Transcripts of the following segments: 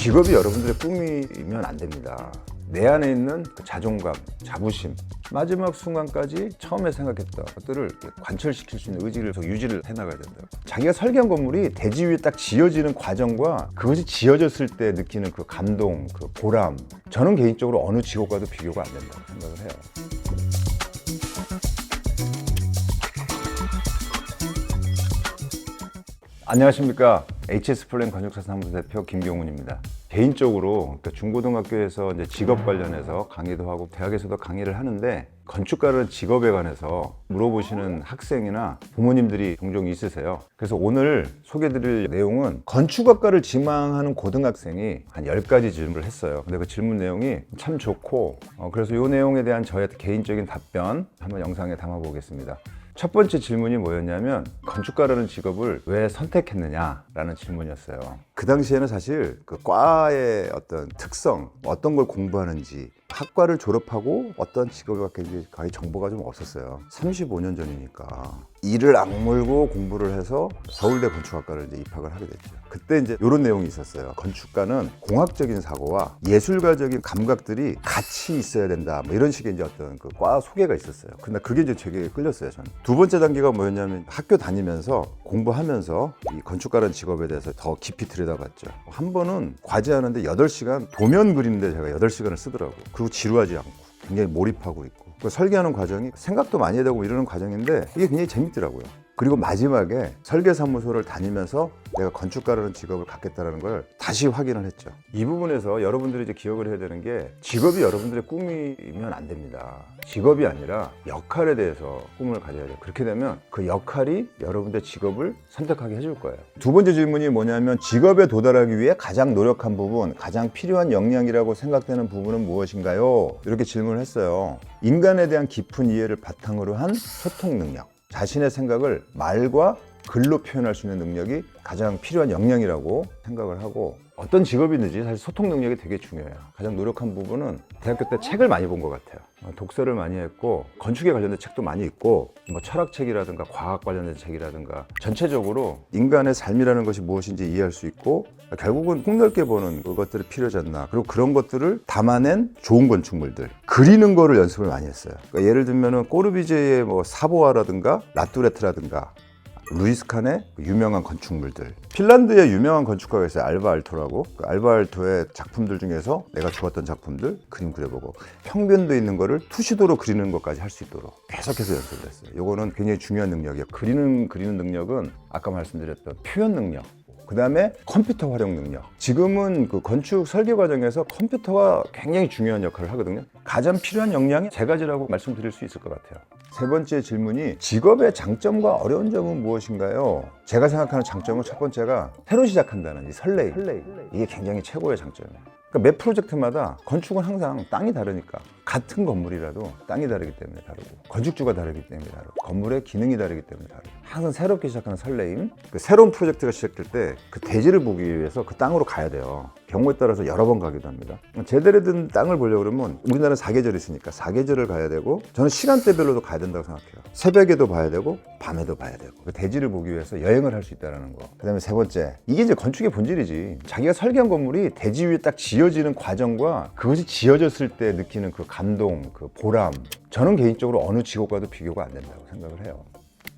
직업이 여러분들의 꿈이면 안 됩니다. 내 안에 있는 그 자존감, 자부심, 마지막 순간까지 처음에 생각했던 것들을 관철시킬 수 있는 의지를 유지를 해나가야 된다. 자기가 설계한 건물이 대지 위에 딱 지어지는 과정과 그것이 지어졌을 때 느끼는 그 감동, 그 보람, 저는 개인적으로 어느 직업과도 비교가 안 된다고 생각을 해요. 안녕하십니까. HS플랜 건축사사무소 대표 김경훈입니다. 개인적으로 중고등학교에서 이제 직업 관련해서 강의도 하고 대학에서도 강의를 하는데 건축가라는 직업에 관해서 물어보시는 학생이나 부모님들이 종종 있으세요. 그래서 오늘 소개해드릴 내용은 건축학과를 지망하는 고등학생이 한 10가지 질문을 했어요. 근데 그 질문 내용이 참 좋고 그래서 이 내용에 대한 저의 개인적인 답변 한번 영상에 담아보겠습니다. 첫 번째 질문이 뭐였냐면 건축가라는 직업을 왜 선택했느냐라는 질문이었어요. 그 당시에는 사실 그 과의 어떤 특성, 어떤 걸 공부하는지, 학과를 졸업하고 어떤 직업에 갖게 거의 정보가 좀 없었어요. 35년 전이니까. 이를 악물고 공부를 해서 서울대 건축학과를 이제 입학을 하게 됐죠. 그때 이제 이런 내용이 있었어요. 건축가는 공학적인 사고와 예술가적인 감각들이 같이 있어야 된다. 뭐 이런 식의 이제 어떤 그 과 소개가 있었어요. 근데 그게 이제 되게 끌렸어요, 저는. 두 번째 단계가 뭐였냐면 학교 다니면서 공부하면서 이 건축가라는 직업에 대해서 더 깊이 들여다봤죠. 한 번은 과제하는데 8시간 도면 그리는데 제가 8시간을 쓰더라고요. 그리고 지루하지 않고 굉장히 몰입하고 있고 설계하는 과정이 생각도 많이 해야 되고 이러는 과정인데 이게 굉장히 재밌더라고요. 그리고 마지막에 설계사무소를 다니면서 내가 건축가라는 직업을 갖겠다는 걸 다시 확인을 했죠. 이 부분에서 여러분들이 이제 기억을 해야 되는 게 직업이 여러분들의 꿈이면 안 됩니다. 직업이 아니라 역할에 대해서 꿈을 가져야 돼요. 그렇게 되면 그 역할이 여러분들의 직업을 선택하게 해줄 거예요. 두 번째 질문이 뭐냐면 직업에 도달하기 위해 가장 노력한 부분, 가장 필요한 역량이라고 생각되는 부분은 무엇인가요? 이렇게 질문을 했어요. 인간에 대한 깊은 이해를 바탕으로 한 소통 능력. 자신의 생각을 말과 글로 표현할 수 있는 능력이 가장 필요한 역량이라고 생각을 하고 어떤 직업이든지 사실 소통 능력이 되게 중요해요. 가장 노력한 부분은 대학교 때 책을 많이 본 것 같아요. 독서를 많이 했고 건축에 관련된 책도 많이 읽고 뭐 철학책이라든가 과학 관련된 책이라든가 전체적으로 인간의 삶이라는 것이 무엇인지 이해할 수 있고 결국은 폭넓게 보는 그것들이 필요하지 않나. 그리고 그런 것들을 담아낸 좋은 건축물들 그리는 거를 연습을 많이 했어요. 그러니까 예를 들면은 꼬르비제의 뭐 사보아라든가 라뚜레트라든가 루이스 칸의 유명한 건축물들, 핀란드의 유명한 건축가가 있어요. 알바 알토라고. 그 알바 알토의 작품들 중에서 내가 좋았던 작품들 그림 그려보고 평면도 있는 거를 투시도로 그리는 것까지 할 수 있도록 계속해서 연습을 했어요. 이거는 굉장히 중요한 능력이에요. 그리는 능력은 아까 말씀드렸던 표현 능력, 그 다음에 컴퓨터 활용 능력. 지금은 그 건축 설계 과정에서 컴퓨터가 굉장히 중요한 역할을 하거든요. 가장 필요한 역량이 3가지라고 말씀드릴 수 있을 것 같아요. 세 번째 질문이 직업의 장점과 어려운 점은 무엇인가요? 제가 생각하는 장점은 첫 번째가 새로 시작한다는 이 설레임. 이게 굉장히 최고의 장점이에요. 그러니까 매 프로젝트마다 건축은 항상 땅이 다르니까 같은 건물이라도 땅이 다르기 때문에 다르고 건축주가 다르기 때문에 다르고 건물의 기능이 다르기 때문에 다르고 항상 새롭게 시작하는 설레임. 그 새로운 프로젝트가 시작될 때 그 대지를 보기 위해서 그 땅으로 가야 돼요. 경우에 따라서 여러 번 가기도 합니다. 제대로 된 땅을 보려고 그러면 우리나라는 4계절이 있으니까 4계절을 가야 되고 저는 시간대별로도 가야 된다고 생각해요. 새벽에도 봐야 되고 밤에도 봐야 되고 그 대지를 보기 위해서 여행을 할 수 있다는 거. 그 다음에 세 번째, 이게 이제 건축의 본질이지. 자기가 설계한 건물이 대지 위에 딱 지어지는 과정과 그것이 지어졌을 때 느끼는 그 감동, 그 보람, 저는 개인적으로 어느 직업과도 비교가 안 된다고 생각을 해요.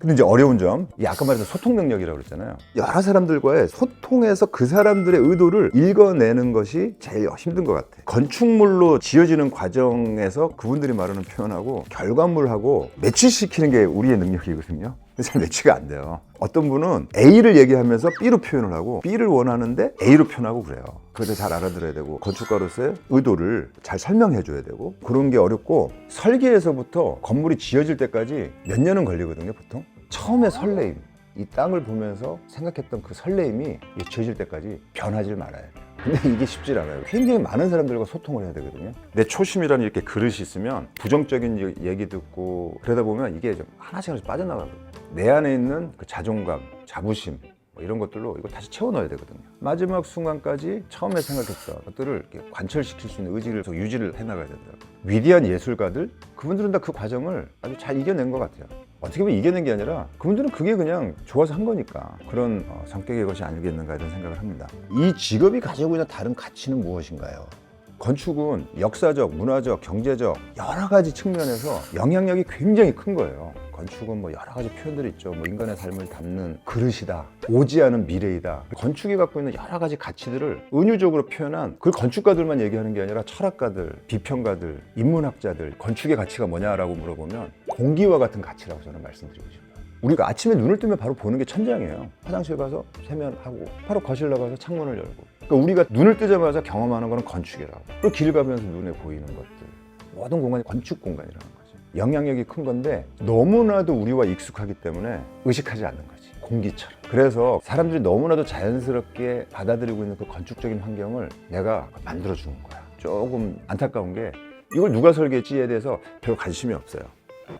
근데 이제 어려운 점, 이 아까 말했던 소통 능력이라고 그랬잖아요. 여러 사람들과의 소통에서 그 사람들의 의도를 읽어내는 것이 제일 힘든 것 같아요. 건축물로 지어지는 과정에서 그분들이 말하는 표현하고 결과물하고 매치시키는 게 우리의 능력이거든요. 근데 잘 매치가 안 돼요. 어떤 분은 A를 얘기하면서 B로 표현을 하고 B를 원하는데 A로 표현하고 그래요. 그래서 잘 알아들어야 되고 건축가로서의 의도를 잘 설명해 줘야 되고 그런 게 어렵고 설계에서부터 건물이 지어질 때까지 몇 년은 걸리거든요, 보통. 처음에 설레임, 이 땅을 보면서 생각했던 그 설레임이 지어질 때까지 변하지 말아야 돼요. 근데 이게 쉽지 않아요. 굉장히 많은 사람들과 소통을 해야 되거든요. 내 초심이라는 이렇게 그릇이 있으면 부정적인 얘기 듣고 그러다 보면 이게 좀 하나씩 빠져나가거든요. 내 안에 있는 그 자존감, 자부심 뭐 이런 것들로 이거 다시 채워 넣어야 되거든요. 마지막 순간까지 처음에 생각했던 것들을 이렇게 관철시킬 수 있는 의지를 유지를 해나가야 된다. 위대한 예술가들, 그분들은 다 그 과정을 아주 잘 이겨낸 것 같아요. 어떻게 보면 이겨낸 게 아니라 그분들은 그게 그냥 좋아서 한 거니까 그런 성격의 것이 아니겠는가 이런 생각을 합니다. 이 직업이 가지고 있는 다른 가치는 무엇인가요? 건축은 역사적, 문화적, 경제적 여러 가지 측면에서 영향력이 굉장히 큰 거예요. 건축은 뭐 여러 가지 표현들이 있죠. 뭐 인간의 삶을 담는 그릇이다, 오지 않은 미래이다. 건축이 갖고 있는 여러 가지 가치들을 은유적으로 표현한 그걸 건축가들만 얘기하는 게 아니라 철학가들, 비평가들, 인문학자들 건축의 가치가 뭐냐라고 물어보면 공기와 같은 가치라고 저는 말씀드리고 싶어요. 우리가 아침에 눈을 뜨면 바로 보는 게 천장이에요. 화장실 가서 세면하고 바로 거실 나가서 창문을 열고, 그러니까 우리가 눈을 뜨자마자 경험하는 거는 건축이라고. 그리고 길 가면서 눈에 보이는 것들, 모든 공간이 건축 공간이라는 거죠. 영향력이 큰 건데 너무나도 우리와 익숙하기 때문에 의식하지 않는 거지, 공기처럼. 그래서 사람들이 너무나도 자연스럽게 받아들이고 있는 그 건축적인 환경을 내가 만들어 주는 거야. 조금 안타까운 게 이걸 누가 설계했지에 대해서 별 관심이 없어요.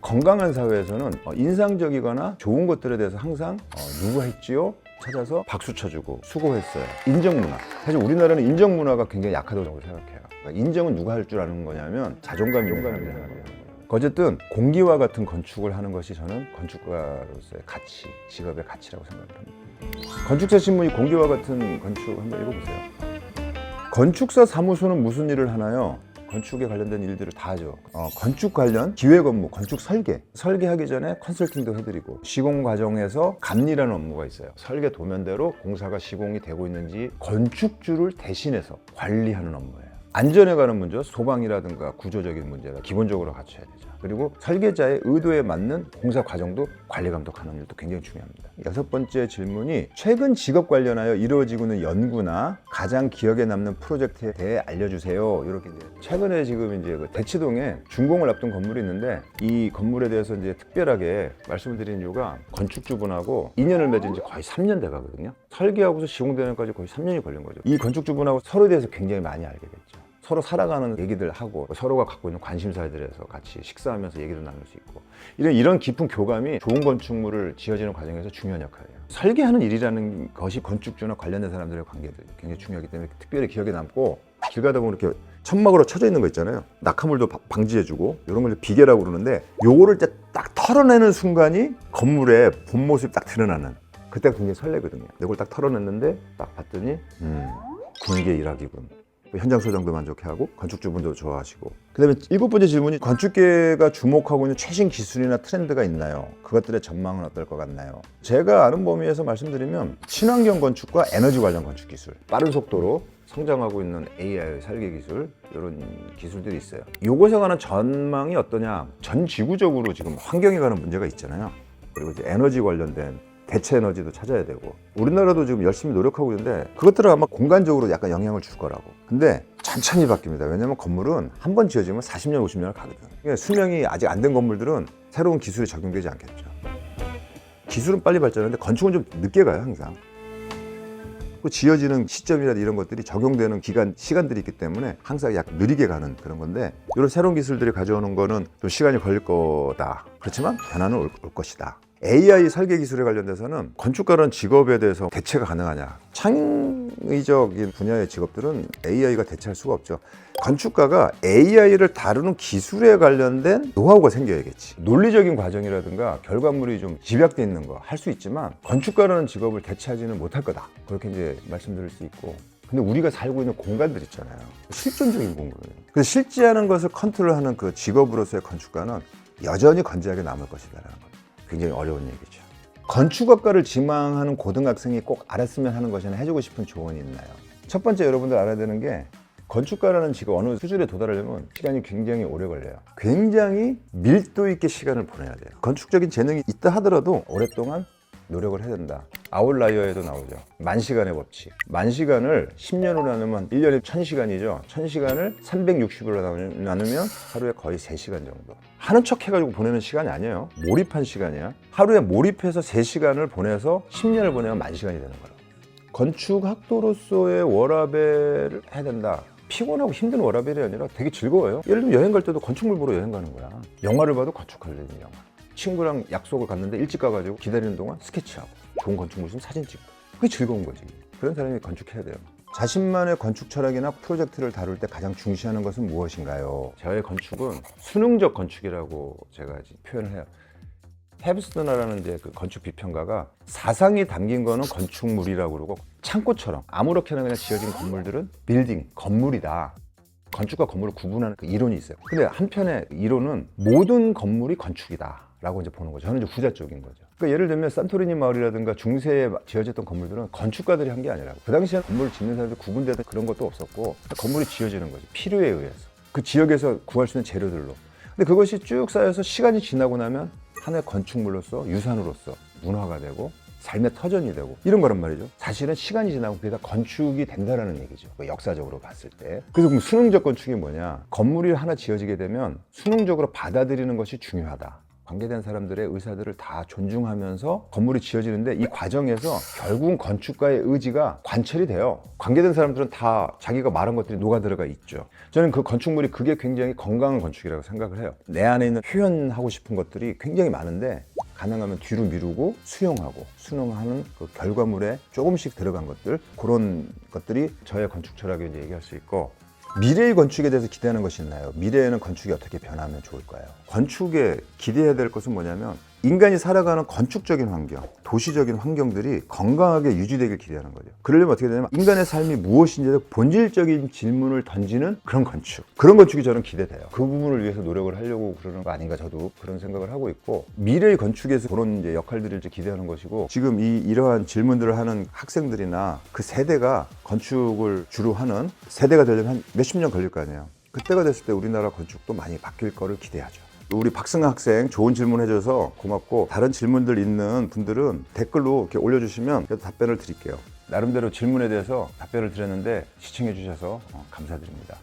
건강한 사회에서는 인상적이거나 좋은 것들에 대해서 항상 누가 했지요? 찾아서 박수 쳐주고 수고했어요. 인정문화. 사실 우리나라는 인정문화가 굉장히 약하다고 생각해요. 그러니까 인정은 누가 할 줄 아는 거냐면 자존감이 있는 거예요. 어쨌든 공기와 같은 건축을 하는 것이 저는 건축가로서의 가치, 직업의 가치라고 생각을 합니다. 건축사 신문이 공기와 같은 건축 한번 읽어보세요. 건축사 사무소는 무슨 일을 하나요? 건축에 관련된 일들을 다 하죠. 건축 관련 기획 업무, 건축 설계하기 전에 컨설팅도 해드리고, 시공 과정에서 감리라는 업무가 있어요. 설계 도면대로 공사가 시공이 되고 있는지 건축주를 대신해서 관리하는 업무예요. 안전에 관한 문제, 소방이라든가 구조적인 문제가 기본적으로 갖춰야 되죠. 그리고 설계자의 의도에 맞는 공사 과정도 관리 감독하는 일도 굉장히 중요합니다. 6번째 질문이 최근 직업 관련하여 이루어지고 있는 연구나 가장 기억에 남는 프로젝트에 대해 알려주세요. 이렇게 이제 최근에 지금 이제 그 대치동에 준공을 앞둔 건물이 있는데, 이 건물에 대해서 이제 특별하게 말씀을 드리는 이유가 건축주분하고 인연을 맺은 지 거의 3년 돼 가거든요. 설계하고서 시공되는 까지 거의 3년이 걸린 거죠. 이 건축주분하고 서로에 대해서 굉장히 많이 알게 됐죠. 서로 살아가는 얘기들 하고, 서로가 갖고 있는 관심사에 대해서 같이 식사하면서 얘기도 나눌 수 있고, 이런 깊은 교감이 좋은 건축물을 지어지는 과정에서 중요한 역할이에요. 설계하는 일이라는 것이 건축주나 관련된 사람들의 관계들 굉장히 중요하기 때문에 특별히 기억에 남고, 길 가다 보면 이렇게 천막으로 쳐져 있는 거 있잖아요. 낙하물도 방지해주고, 이런 걸 비계라고 그러는데, 요거를 딱 털어내는 순간이 건물의 본 모습이 딱 드러나는, 그때가 굉장히 설레거든요. 이걸 딱 털어냈는데 딱 봤더니 군계 일하기군. 현장 소장도 만족해하고 건축주분도 좋아하시고. 그 다음에 7번째 질문이 건축계가 주목하고 있는 최신 기술이나 트렌드가 있나요? 그것들의 전망은 어떨 것 같나요? 제가 아는 범위에서 말씀드리면 친환경 건축과 에너지 관련 건축 기술, 빠른 속도로 성장하고 있는 AI 설계 기술, 이런 기술들이 있어요. 이것에 관한 전망이 어떠냐? 전 지구적으로 지금 환경에 관한 문제가 있잖아요. 그리고 이제 에너지 관련된 대체 에너지도 찾아야 되고, 우리나라도 지금 열심히 노력하고 있는데 그것들은 아마 공간적으로 약간 영향을 줄 거라고. 근데 천천히 바뀝니다. 왜냐면 건물은 한 번 지어지면 40년, 50년을 가거든. 그러니까 수명이 아직 안 된 건물들은 새로운 기술이 적용되지 않겠죠. 기술은 빨리 발전하는데 건축은 좀 늦게 가요, 항상. 그 지어지는 시점이나 이런 것들이 적용되는 시간들이 있기 때문에 항상 약간 느리게 가는 그런 건데, 이런 새로운 기술들이 가져오는 거는 좀 시간이 걸릴 거다. 그렇지만 변화는 올 것이다. AI 설계 기술에 관련돼서는 건축가라는 직업에 대해서 대체가 가능하냐? 창의적인 분야의 직업들은 AI가 대체할 수가 없죠. 건축가가 AI를 다루는 기술에 관련된 노하우가 생겨야겠지. 논리적인 과정이라든가 결과물이 좀 집약돼 있는 거 할 수 있지만, 건축가라는 직업을 대체하지는 못할 거다. 그렇게 이제 말씀드릴 수 있고. 근데 우리가 살고 있는 공간들 있잖아요. 실존적인 공간이에요. 그래서 실제하는 것을 컨트롤하는 그 직업으로서의 건축가는 여전히 건재하게 남을 것이다라는 거. 굉장히 어려운 얘기죠. 건축학과를 지망하는 고등학생이 꼭 알았으면 하는 것이나 해주고 싶은 조언이 있나요? 첫 번째, 여러분들 알아야 되는 게 건축가라는 직업 어느 수준에 도달하려면 시간이 굉장히 오래 걸려요. 굉장히 밀도 있게 시간을 보내야 돼요. 건축적인 재능이 있다 하더라도 오랫동안 노력을 해야 된다. 아웃라이어에도 나오죠. 만시간의 법칙. 만시간을 10년으로 나누면 1년에 1000시간이죠. 1000시간을 360으로 나누면 하루에 거의 3시간 정도. 하는 척 해가지고 보내는 시간이 아니에요. 몰입한 시간이야. 하루에 몰입해서 3시간을 보내서 10년을 보내면 만시간이 되는 거예요. 건축학도로서의 워라밸을 해야 된다. 피곤하고 힘든 워라밸이 아니라 되게 즐거워요. 예를 들면 여행 갈 때도 건축물 보러 여행 가는 거야. 영화를 봐도 건축하려는 영화. 친구랑 약속을 갔는데 일찍 가가지고 기다리는 동안 스케치하고, 좋은 건축물 있으면 사진 찍고. 그게 즐거운 거지. 그런 사람이 건축해야 돼요. 자신만의 건축 철학이나 프로젝트를 다룰 때 가장 중시하는 것은 무엇인가요? 저의 건축은 수능적 건축이라고 제가 표현을 해요. 헤브스터너라는 이제 그 건축 비평가가 사상이 담긴 거는 건축물이라고 그러고 창고처럼 아무렇게나 그냥 지어진 건물들은 빌딩, 건물이다. 건축과 건물을 구분하는 그 이론이 있어요. 근데 한편의 이론은 모든 건물이 건축이다 라고 이제 보는 거죠. 저는 이제 후자 쪽인 거죠. 그러니까 예를 들면 산토리니 마을이라든가 중세에 지어졌던 건물들은 건축가들이 한 게 아니라 그 당시에는 건물을 짓는 사람들 구분되는 그런 것도 없었고 건물이 지어지는 거죠. 필요에 의해서. 그 지역에서 구할 수 있는 재료들로. 근데 그것이 쭉 쌓여서 시간이 지나고 나면 하나의 건축물로서 유산으로서 문화가 되고 삶의 터전이 되고 이런 거란 말이죠. 사실은 시간이 지나고 그게 다 건축이 된다라는 얘기죠. 역사적으로 봤을 때. 그래서 그럼 수능적 건축이 뭐냐? 건물이 하나 지어지게 되면 수능적으로 받아들이는 것이 중요하다. 관계된 사람들의 의사들을 다 존중하면서 건물이 지어지는데 이 과정에서 결국은 건축가의 의지가 관철이 돼요. 관계된 사람들은 다 자기가 말한 것들이 녹아들어가 있죠. 저는 그 건축물이 그게 굉장히 건강한 건축이라고 생각을 해요. 내 안에 있는 표현하고 싶은 것들이 굉장히 많은데 가능하면 뒤로 미루고 수용하고 순응하는 그 결과물에 조금씩 들어간 것들, 그런 것들이 저의 건축 철학을 이제 얘기할 수 있고, 미래의 건축에 대해서 기대하는 것이 있나요? 미래에는 건축이 어떻게 변하면 좋을까요? 건축에 기대해야 될 것은 뭐냐면 인간이 살아가는 건축적인 환경, 도시적인 환경들이 건강하게 유지되길 기대하는 거죠. 그러려면 어떻게 되냐면 인간의 삶이 무엇인지 본질적인 질문을 던지는 그런 건축, 그런 건축이 저는 기대돼요. 그 부분을 위해서 노력을 하려고 그러는 거 아닌가, 저도 그런 생각을 하고 있고, 미래의 건축에서 그런 이제 역할들을 이제 기대하는 것이고, 지금 이러한 질문들을 하는 학생들이나 그 세대가 건축을 주로 하는 세대가 되려면 한 몇십 년 걸릴 거 아니에요. 그때가 됐을 때 우리나라 건축도 많이 바뀔 거를 기대하죠. 우리 박승아 학생 좋은 질문 해줘서 고맙고, 다른 질문들 있는 분들은 댓글로 이렇게 올려주시면 답변을 드릴게요. 나름대로 질문에 대해서 답변을 드렸는데 시청해 주셔서 감사드립니다.